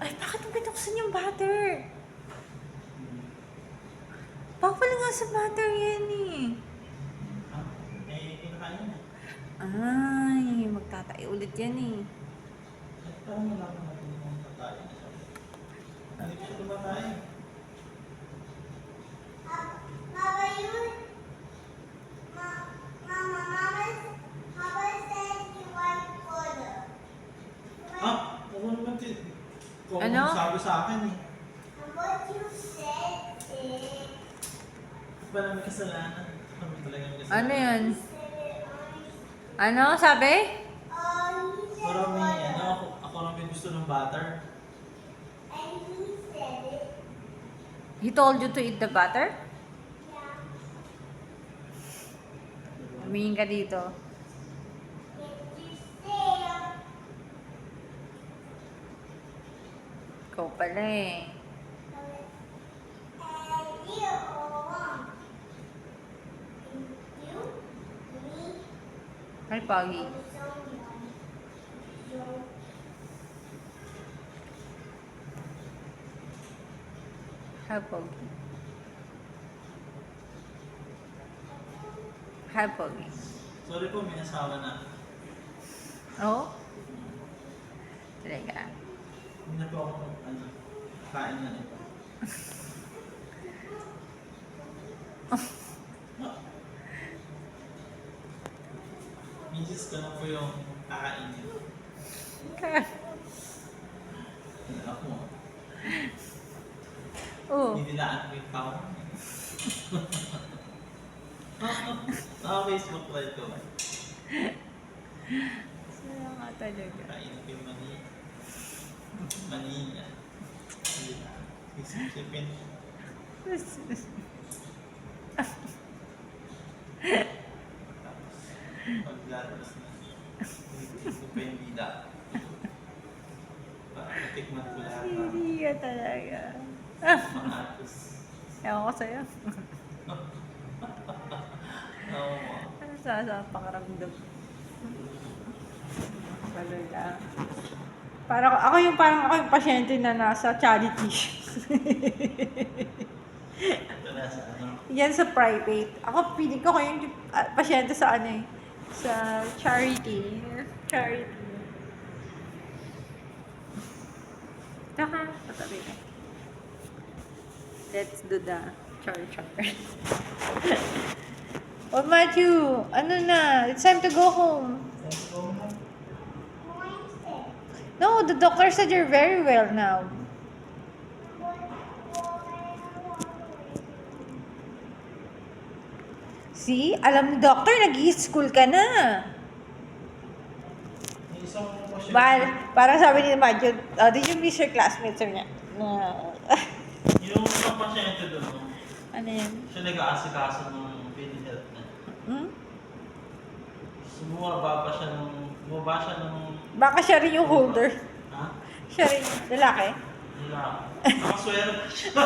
Ay, bakit mo binuksan yung butter? Bawal nga sa butter yan eh. Kinakain na. Ay, magtatay ulit yan eh. Parang malaman natin yung tatay. Hindi ko siya tumatay. Oo naman kung Ano? sabi sa akin eh. Parang may kasalanan. Kami talaga may kasalanan. Ano yan? Ano? Sabi? Marami, ako lang may gusto ng butter. He told you to eat the butter? Humingin ka dito. Ikaw pala eh. Ay, Poggy. Hi, Poggy. Hi, Poggy. Sorry po, may asawa na. Oh? Talaga. Hindi na po ako kain na ito. Misis ko na po yung kakainin. Ako mo. Oh. Nidilaan ko yung power. Facebook live ko ba? Saya nga talaga. Kainin ko yung mani. Mani niya. Isipin. Paglalabas na. Hindi ko pa yung bida. Para matikman ko lahat ng Hindi ka talaga. mga atos. Ewan ko sa'yo. Oo. Ano sa pakaramdam? Talaga. Parang ako yung pasyente na nasa charity. Ito na sa ano. Yan sa private. Ako pili ko yung pasyente sa ano eh. Sa charity. Charity. Taka, patabi ka. Let's do the char-char. Oh, Matthew, ano na? It's time to go home. No, the doctor said you're very well now. See? Alam ni doctor, nag-i-school ka na. Yung isang pasyente. Parang sabi ni Matthew, did you miss your classmates? Sabi niya, no. Yung isang pasyente doon, no? Ano yan? Siya nag-aasikaso ng baby health na. Hmm? Bumaba siya ng... Baka siya rin yung holder. Ha? Siya rin, lalaki. Wala. Nakaswero siya.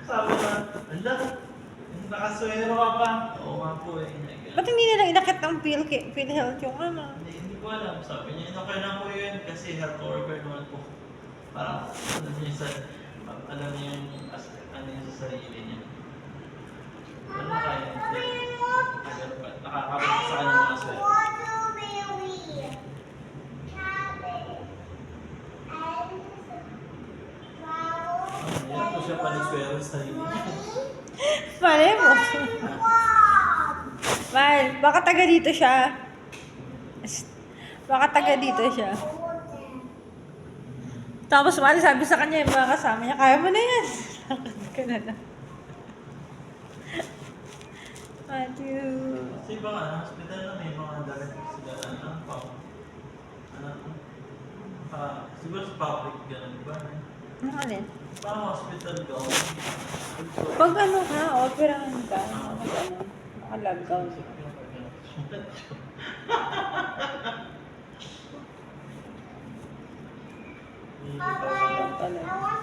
Sabi na, ala, nakaswero ka pa. Oo nga po eh. Ba't hindi nila inakit ng PhilHealth yung ano? Hindi ko alam. Sabi niya, okay lang po yun kasi health worker naman po. Parang, alam niya yung ano yung sa sarili niya. Ano kaya? Nakakabit sa kanya mga swero. Yan po siya paniswero sa sarili niya. Mali mo. Mal, baka taga dito siya. Baka taga dito siya. Tapos mali sabi sa kanya yung mga kasama niya, kaya mo na yan. Lakad ka na lang. Matthew. Kasi iba nga, hospital na may mga dalag sila ano pa. Siguro sa public ganun ba? Ano alin? Parang hospital ka. Pag ano ka, operahan ka, naka-lockdown. Hindi pa Talaga.